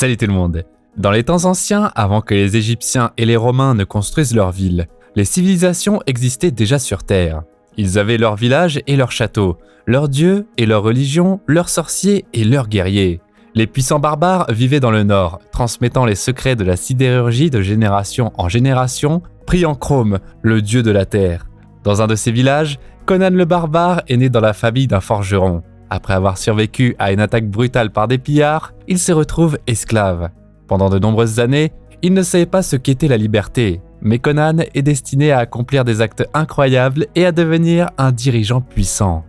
Salut tout le monde. Dans les temps anciens, avant que les Égyptiens et les Romains ne construisent leurs villes, les civilisations existaient déjà sur Terre. Ils avaient leurs villages et leurs châteaux, leurs dieux et leurs religions, leurs sorciers et leurs guerriers. Les puissants barbares vivaient dans le nord, transmettant les secrets de la sidérurgie de génération en génération, priant Chrome, le dieu de la terre. Dans un de ces villages, Conan le barbare est né dans la famille d'un forgeron. Après avoir survécu à une attaque brutale par des pillards, il se retrouve esclave. Pendant de nombreuses années, il ne savait pas ce qu'était la liberté, mais Conan est destiné à accomplir des actes incroyables et à devenir un dirigeant puissant.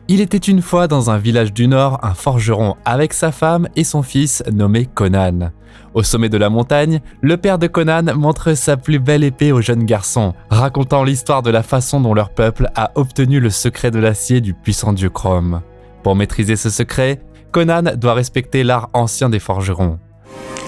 Il était une fois dans un village du Nord un forgeron avec sa femme et son fils nommé Conan. Au sommet de la montagne, le père de Conan montre sa plus belle épée au jeune garçon, racontant l'histoire de la façon dont leur peuple a obtenu le secret de l'acier du puissant dieu Chrome. Pour maîtriser ce secret, Conan doit respecter l'art ancien des forgerons.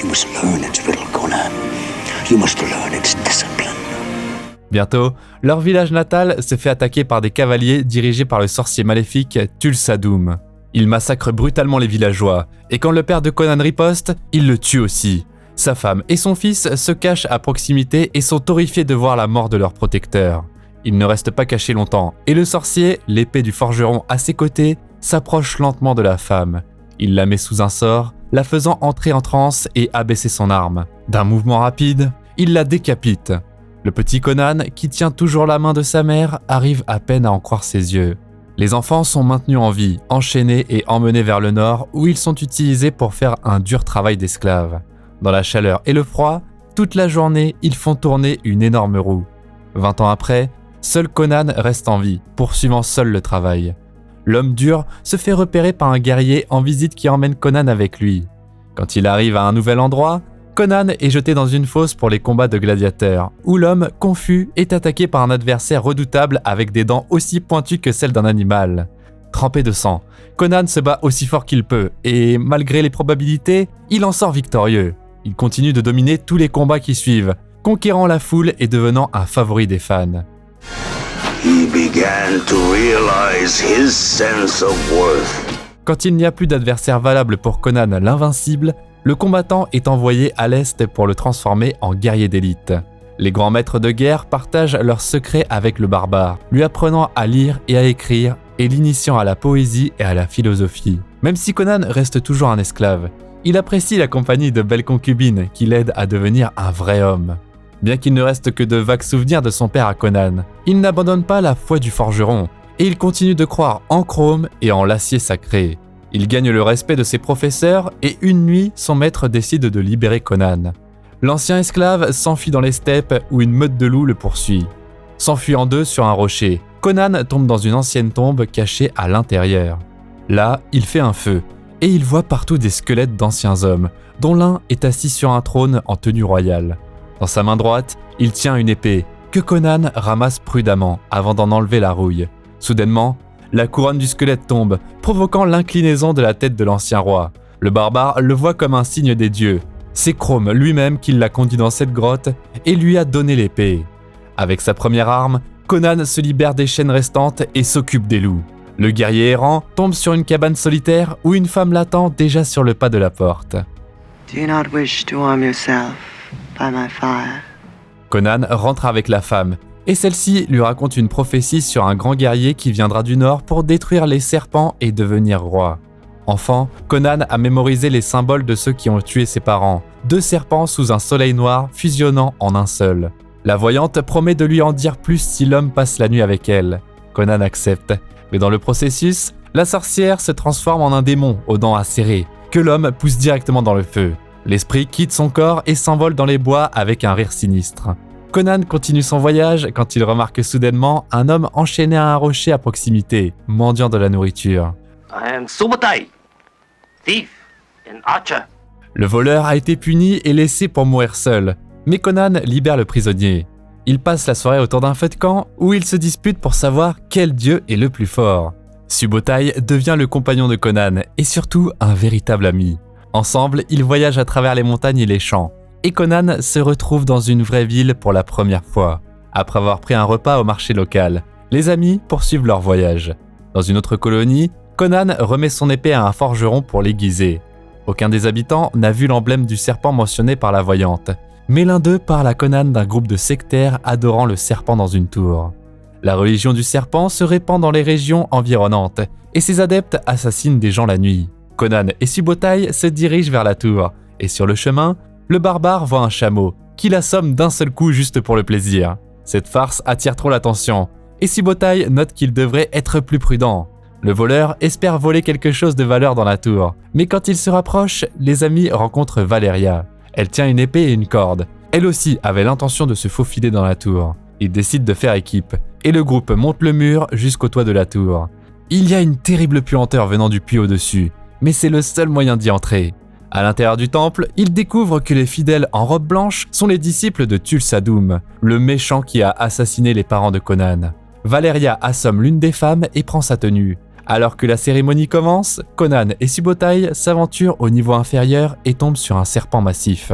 You must learn its riddle, Conan. You must learn its discipline. Bientôt, leur village natal se fait attaquer par des cavaliers dirigés par le sorcier maléfique Tulsadum. Il massacre brutalement les villageois, et quand le père de Conan riposte, il le tue aussi. Sa femme et son fils se cachent à proximité et sont horrifiés de voir la mort de leur protecteur. Ils ne restent pas cachés longtemps, et le sorcier, l'épée du forgeron à ses côtés, s'approche lentement de la femme. Il la met sous un sort, la faisant entrer en transe et abaisser son arme. D'un mouvement rapide, il la décapite. Le petit Conan, qui tient toujours la main de sa mère, arrive à peine à en croire ses yeux. Les enfants sont maintenus en vie, enchaînés et emmenés vers le nord où ils sont utilisés pour faire un dur travail d'esclaves. Dans la chaleur et le froid, toute la journée, ils font tourner une énorme roue. 20 ans après, seul Conan reste en vie, poursuivant seul le travail. L'homme dur se fait repérer par un guerrier en visite qui emmène Conan avec lui. Quand il arrive à un nouvel endroit, Conan est jeté dans une fosse pour les combats de gladiateurs, où l'homme, confus, est attaqué par un adversaire redoutable avec des dents aussi pointues que celles d'un animal. Trempé de sang, Conan se bat aussi fort qu'il peut, et malgré les probabilités, il en sort victorieux. Il continue de dominer tous les combats qui suivent, conquérant la foule et devenant un favori des fans. He began to realize his sense of worth. Quand il n'y a plus d'adversaire valable pour Conan l'invincible, le combattant est envoyé à l'est pour le transformer en guerrier d'élite. Les grands maîtres de guerre partagent leurs secrets avec le barbare, lui apprenant à lire et à écrire et l'initiant à la poésie et à la philosophie. Même si Conan reste toujours un esclave, il apprécie la compagnie de belles concubines qui l'aident à devenir un vrai homme. Bien qu'il ne reste que de vagues souvenirs de son père à Conan, il n'abandonne pas la foi du forgeron et il continue de croire en Chrome et en l'acier sacré. Il gagne le respect de ses professeurs et une nuit, son maître décide de libérer Conan. L'ancien esclave s'enfuit dans les steppes où une meute de loups le poursuit. S'enfuyant d'eux sur un rocher, Conan tombe dans une ancienne tombe cachée à l'intérieur. Là, il fait un feu et il voit partout des squelettes d'anciens hommes, dont l'un est assis sur un trône en tenue royale. Dans sa main droite, il tient une épée que Conan ramasse prudemment avant d'en enlever la rouille. Soudainement, la couronne du squelette tombe, provoquant l'inclinaison de la tête de l'ancien roi. Le barbare le voit comme un signe des dieux. C'est Chrome lui-même qui l'a conduit dans cette grotte et lui a donné l'épée. Avec sa première arme, Conan se libère des chaînes restantes et s'occupe des loups. Le guerrier errant tombe sur une cabane solitaire où une femme l'attend déjà sur le pas de la porte. Do you not wish to warm yourself by my fire? Conan rentre avec la femme. Et celle-ci lui raconte une prophétie sur un grand guerrier qui viendra du nord pour détruire les serpents et devenir roi. Enfant, Conan a mémorisé les symboles de ceux qui ont tué ses parents, 2 serpents sous un soleil noir fusionnant en un seul. La voyante promet de lui en dire plus si l'homme passe la nuit avec elle. Conan accepte, mais dans le processus, la sorcière se transforme en un démon aux dents acérées, que l'homme pousse directement dans le feu. L'esprit quitte son corps et s'envole dans les bois avec un rire sinistre. Conan continue son voyage quand il remarque soudainement un homme enchaîné à un rocher à proximité, mendiant de la nourriture. I am Subutai, thief and archer. Le voleur a été puni et laissé pour mourir seul, mais Conan libère le prisonnier. Il passe la soirée autour d'un feu de camp où ils se disputent pour savoir quel dieu est le plus fort. Subutai devient le compagnon de Conan et surtout un véritable ami. Ensemble, ils voyagent à travers les montagnes et les champs. Et Conan se retrouve dans une vraie ville pour la première fois. Après avoir pris un repas au marché local, les amis poursuivent leur voyage. Dans une autre colonie, Conan remet son épée à un forgeron pour l'aiguiser. Aucun des habitants n'a vu l'emblème du serpent mentionné par la voyante, mais l'un d'eux parle à Conan d'un groupe de sectaires adorant le serpent dans une tour. La religion du serpent se répand dans les régions environnantes, et ses adeptes assassinent des gens la nuit. Conan et Subotai se dirigent vers la tour, et sur le chemin, le barbare voit un chameau, qui l'assomme d'un seul coup juste pour le plaisir. Cette farce attire trop l'attention, et Subotai note qu'il devrait être plus prudent. Le voleur espère voler quelque chose de valeur dans la tour, mais quand il se rapproche, les amis rencontrent Valeria. Elle tient une épée et une corde. Elle aussi avait l'intention de se faufiler dans la tour. Ils décident de faire équipe, et le groupe monte le mur jusqu'au toit de la tour. Il y a une terrible puanteur venant du puits au-dessus, mais c'est le seul moyen d'y entrer. À l'intérieur du temple, ils découvrent que les fidèles en robe blanche sont les disciples de Thulsa-Doom, le méchant qui a assassiné les parents de Conan. Valeria assomme l'une des femmes et prend sa tenue. Alors que la cérémonie commence, Conan et Subotai s'aventurent au niveau inférieur et tombent sur un serpent massif.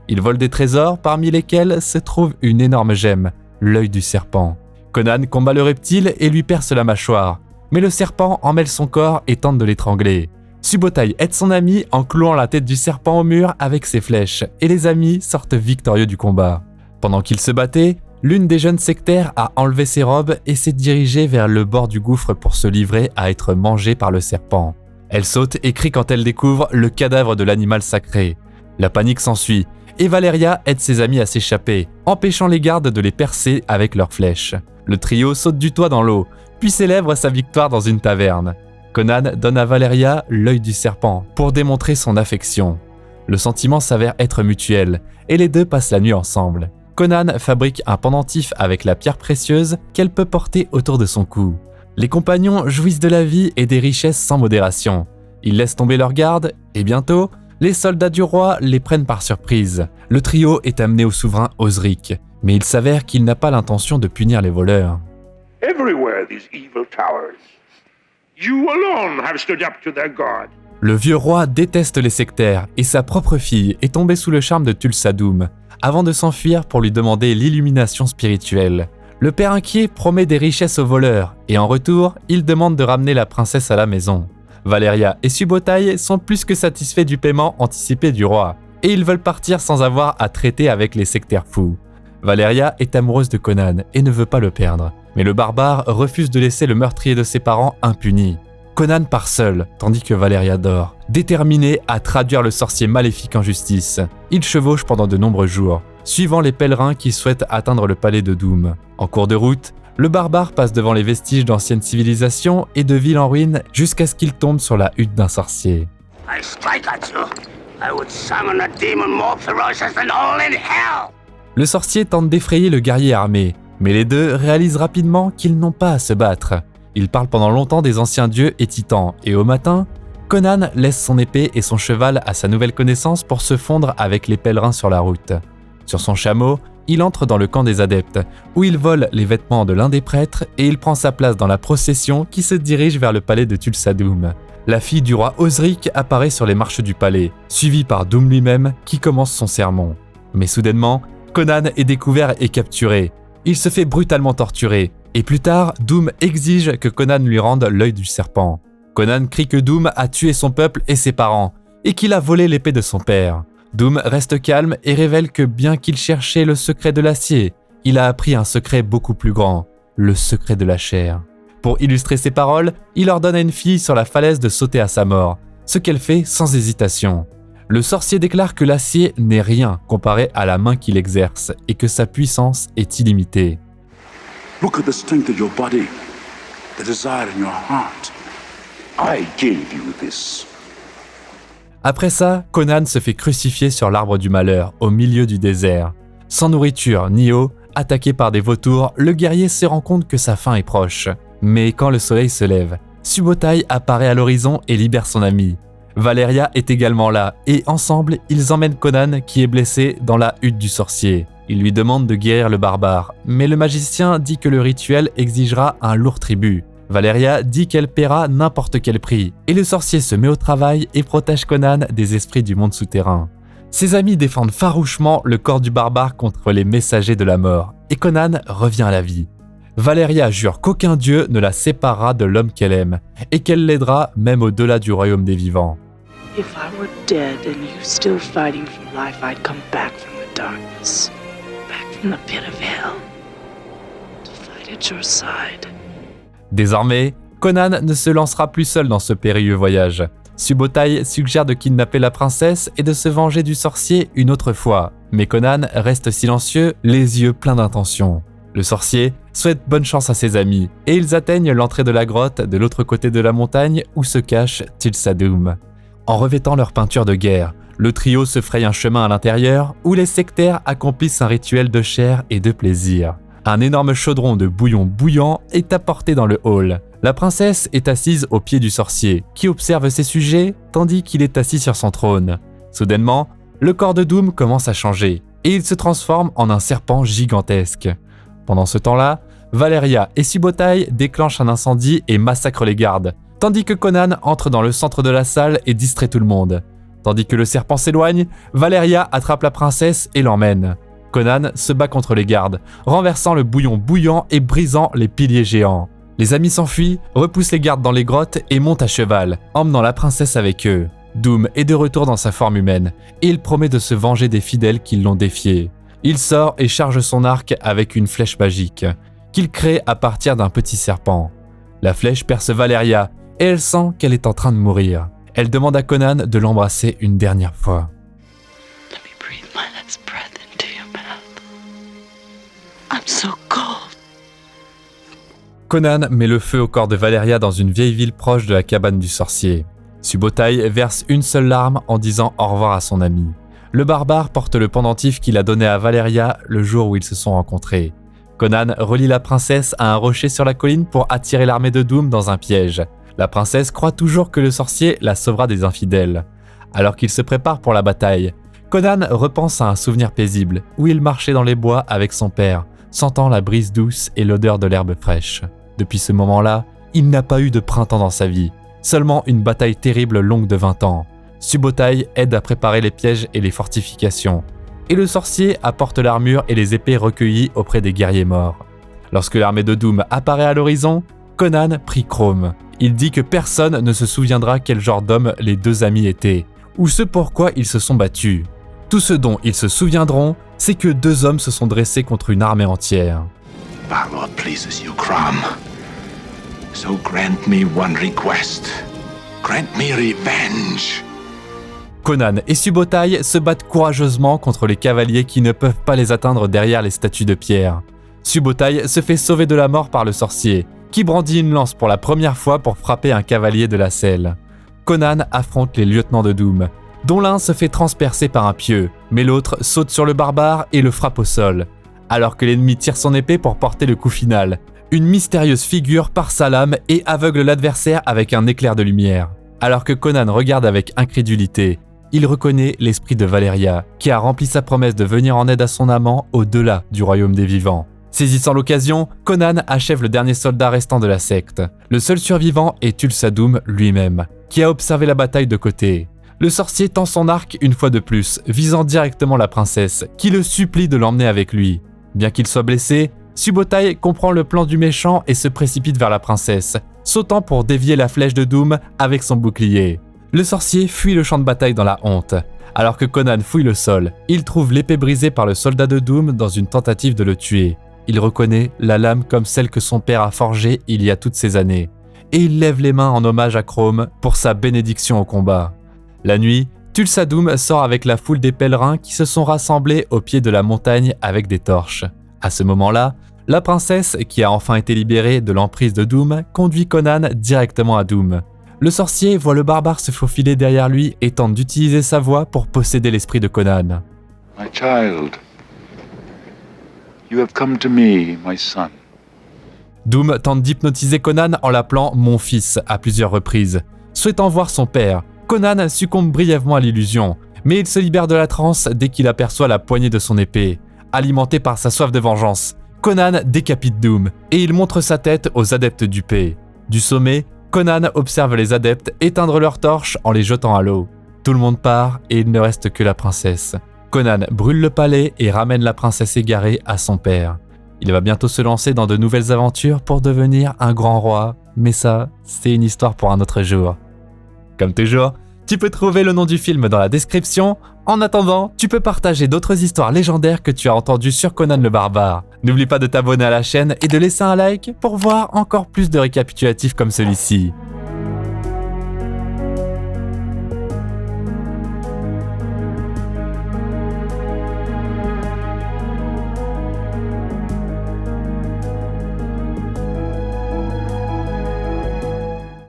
Ils volent des trésors parmi lesquels se trouve une énorme gemme, l'œil du serpent. Conan combat le reptile et lui perce la mâchoire, mais le serpent emmêle son corps et tente de l'étrangler. Subotai aide son ami en clouant la tête du serpent au mur avec ses flèches, et les amis sortent victorieux du combat. Pendant qu'ils se battaient, l'une des jeunes sectaires a enlevé ses robes et s'est dirigée vers le bord du gouffre pour se livrer à être mangée par le serpent. Elle saute et crie quand elle découvre le cadavre de l'animal sacré. La panique s'ensuit, et Valeria aide ses amis à s'échapper, empêchant les gardes de les percer avec leurs flèches. Le trio saute du toit dans l'eau, puis célèbre sa victoire dans une taverne. Conan donne à Valeria l'œil du serpent pour démontrer son affection. Le sentiment s'avère être mutuel, et les deux passent la nuit ensemble. Conan fabrique un pendentif avec la pierre précieuse qu'elle peut porter autour de son cou. Les compagnons jouissent de la vie et des richesses sans modération. Ils laissent tomber leurs gardes, et bientôt, les soldats du roi les prennent par surprise. Le trio est amené au souverain Osric, mais il s'avère qu'il n'a pas l'intention de punir les voleurs. Everywhere these evil towers. You alone have stood up to their god. Le vieux roi déteste les sectaires et sa propre fille est tombée sous le charme de Thulsa-Doom, avant de s'enfuir pour lui demander l'illumination spirituelle. Le père inquiet promet des richesses aux voleurs et en retour, il demande de ramener la princesse à la maison. Valeria et Subotai sont plus que satisfaits du paiement anticipé du roi et ils veulent partir sans avoir à traiter avec les sectaires fous. Valeria est amoureuse de Conan et ne veut pas le perdre, mais le barbare refuse de laisser le meurtrier de ses parents impuni. Conan part seul, tandis que Valeria dort, déterminée à traduire le sorcier maléfique en justice. Il chevauche pendant de nombreux jours, suivant les pèlerins qui souhaitent atteindre le palais de Doom. En cours de route, le barbare passe devant les vestiges d'anciennes civilisations et de villes en ruine jusqu'à ce qu'il tombe sur la hutte d'un sorcier. I strike at you. I would summon a demon more ferocious than all in hell. Le sorcier tente d'effrayer le guerrier armé, mais les deux réalisent rapidement qu'ils n'ont pas à se battre. Ils parlent pendant longtemps des anciens dieux et titans, et au matin, Conan laisse son épée et son cheval à sa nouvelle connaissance pour se fondre avec les pèlerins sur la route. Sur son chameau, il entre dans le camp des adeptes, où il vole les vêtements de l'un des prêtres et il prend sa place dans la procession qui se dirige vers le palais de Thulsa-Doom. La fille du roi Osric apparaît sur les marches du palais, suivie par Doom lui-même qui commence son sermon. Mais soudainement, Conan est découvert et capturé. Il se fait brutalement torturer, et plus tard, Doom exige que Conan lui rende l'œil du serpent. Conan crie que Doom a tué son peuple et ses parents, et qu'il a volé l'épée de son père. Doom reste calme et révèle que bien qu'il cherchait le secret de l'acier, il a appris un secret beaucoup plus grand, le secret de la chair. Pour illustrer ses paroles, il ordonne à une fille sur la falaise de sauter à sa mort, ce qu'elle fait sans hésitation. Le sorcier déclare que l'acier n'est rien comparé à la main qu'il exerce et que sa puissance est illimitée. Look at the strength of your body, the desire in your heart. I gave you this. Après ça, Conan se fait crucifier sur l'arbre du malheur, au milieu du désert. Sans nourriture ni eau, attaqué par des vautours, le guerrier se rend compte que sa fin est proche. Mais quand le soleil se lève, Subotai apparaît à l'horizon et libère son ami. Valeria est également là, et ensemble, ils emmènent Conan, qui est blessé, dans la hutte du sorcier. Il lui demande de guérir le barbare, mais le magicien dit que le rituel exigera un lourd tribut. Valeria dit qu'elle paiera n'importe quel prix, et le sorcier se met au travail et protège Conan des esprits du monde souterrain. Ses amis défendent farouchement le corps du barbare contre les messagers de la mort, et Conan revient à la vie. Valeria jure qu'aucun dieu ne la séparera de l'homme qu'elle aime, et qu'elle l'aidera même au-delà du royaume des vivants. If I were dead and you still fighting for life, I'd come back from the darkness, back from the pit of hell, to fight at your side. Désormais, Conan ne se lancera plus seul dans ce périlleux voyage. Subotai suggère de kidnapper la princesse et de se venger du sorcier une autre fois, mais Conan reste silencieux, les yeux pleins d'intention. Le sorcier souhaite bonne chance à ses amis, et ils atteignent l'entrée de la grotte de l'autre côté de la montagne où se cache Thulsa-Doom. En revêtant leur peinture de guerre, le trio se fraye un chemin à l'intérieur où les sectaires accomplissent un rituel de chair et de plaisir. Un énorme chaudron de bouillon bouillant est apporté dans le hall. La princesse est assise au pied du sorcier, qui observe ses sujets tandis qu'il est assis sur son trône. Soudainement, le corps de Doom commence à changer, et il se transforme en un serpent gigantesque. Pendant ce temps-là, Valeria et Subotai déclenchent un incendie et massacrent les gardes, tandis que Conan entre dans le centre de la salle et distrait tout le monde. Tandis que le serpent s'éloigne, Valeria attrape la princesse et l'emmène. Conan se bat contre les gardes, renversant le bouillon bouillant et brisant les piliers géants. Les amis s'enfuient, repoussent les gardes dans les grottes et montent à cheval, emmenant la princesse avec eux. Doom est de retour dans sa forme humaine, et il promet de se venger des fidèles qui l'ont défié. Il sort et charge son arc avec une flèche magique, qu'il crée à partir d'un petit serpent. La flèche perce Valeria, et elle sent qu'elle est en train de mourir. Elle demande à Conan de l'embrasser une dernière fois. Let me breathe my last breath into your mouth. I'm so cold. Conan met le feu au corps de Valeria dans une vieille ville proche de la cabane du sorcier. Subotai verse une seule larme en disant au revoir à son ami. Le barbare porte le pendentif qu'il a donné à Valeria le jour où ils se sont rencontrés. Conan relie la princesse à un rocher sur la colline pour attirer l'armée de Doom dans un piège. La princesse croit toujours que le sorcier la sauvera des infidèles. Alors qu'il se prépare pour la bataille, Conan repense à un souvenir paisible où il marchait dans les bois avec son père, sentant la brise douce et l'odeur de l'herbe fraîche. Depuis ce moment-là, il n'a pas eu de printemps dans sa vie, seulement une bataille terrible longue de 20 ans. Subotai aide à préparer les pièges et les fortifications, et le sorcier apporte l'armure et les épées recueillies auprès des guerriers morts. Lorsque l'armée de Doom apparaît à l'horizon, Conan prie Chrome. Il dit que personne ne se souviendra quel genre d'homme les deux amis étaient, ou ce pourquoi ils se sont battus. Tout ce dont ils se souviendront, c'est que deux hommes se sont dressés contre une armée entière. Balor pleases you, Crom. So grant me one request. Grant me revenge. Conan et Subotai se battent courageusement contre les cavaliers qui ne peuvent pas les atteindre derrière les statues de pierre. Subotai se fait sauver de la mort par le sorcier, qui brandit une lance pour la première fois pour frapper un cavalier de la selle. Conan affronte les lieutenants de Doom, dont l'un se fait transpercer par un pieu, mais l'autre saute sur le barbare et le frappe au sol. Alors que l'ennemi tire son épée pour porter le coup final, une mystérieuse figure part sa lame et aveugle l'adversaire avec un éclair de lumière. Alors que Conan regarde avec incrédulité, il reconnaît l'esprit de Valeria, qui a rempli sa promesse de venir en aide à son amant au-delà du royaume des vivants. Saisissant l'occasion, Conan achève le dernier soldat restant de la secte. Le seul survivant est Thulsa-Doom lui-même, qui a observé la bataille de côté. Le sorcier tend son arc une fois de plus, visant directement la princesse, qui le supplie de l'emmener avec lui. Bien qu'il soit blessé, Subotai comprend le plan du méchant et se précipite vers la princesse, sautant pour dévier la flèche de Doom avec son bouclier. Le sorcier fuit le champ de bataille dans la honte. Alors que Conan fouille le sol, il trouve l'épée brisée par le soldat de Doom dans une tentative de le tuer. Il reconnaît la lame comme celle que son père a forgée il y a toutes ces années. Et il lève les mains en hommage à Chrome pour sa bénédiction au combat. La nuit, Thulsa-Doom sort avec la foule des pèlerins qui se sont rassemblés au pied de la montagne avec des torches. À ce moment-là, la princesse, qui a enfin été libérée de l'emprise de Doom, conduit Conan directement à Doom. Le sorcier voit le barbare se faufiler derrière lui et tente d'utiliser sa voix pour posséder l'esprit de Conan. My child, you have come to me, my son. Doom tente d'hypnotiser Conan en l'appelant « mon fils » à plusieurs reprises. Souhaitant voir son père, Conan succombe brièvement à l'illusion, mais il se libère de la transe dès qu'il aperçoit la poignée de son épée. Alimenté par sa soif de vengeance, Conan décapite Doom et il montre sa tête aux adeptes du paix. Du sommet, Conan observe les adeptes éteindre leurs torches en les jetant à l'eau. Tout le monde part et il ne reste que la princesse. Conan brûle le palais et ramène la princesse égarée à son père. Il va bientôt se lancer dans de nouvelles aventures pour devenir un grand roi, mais ça, c'est une histoire pour un autre jour. Comme toujours, tu peux trouver le nom du film dans la description. En attendant, tu peux partager d'autres histoires légendaires que tu as entendues sur Conan le Barbare. N'oublie pas de t'abonner à la chaîne et de laisser un like pour voir encore plus de récapitulatifs comme celui-ci.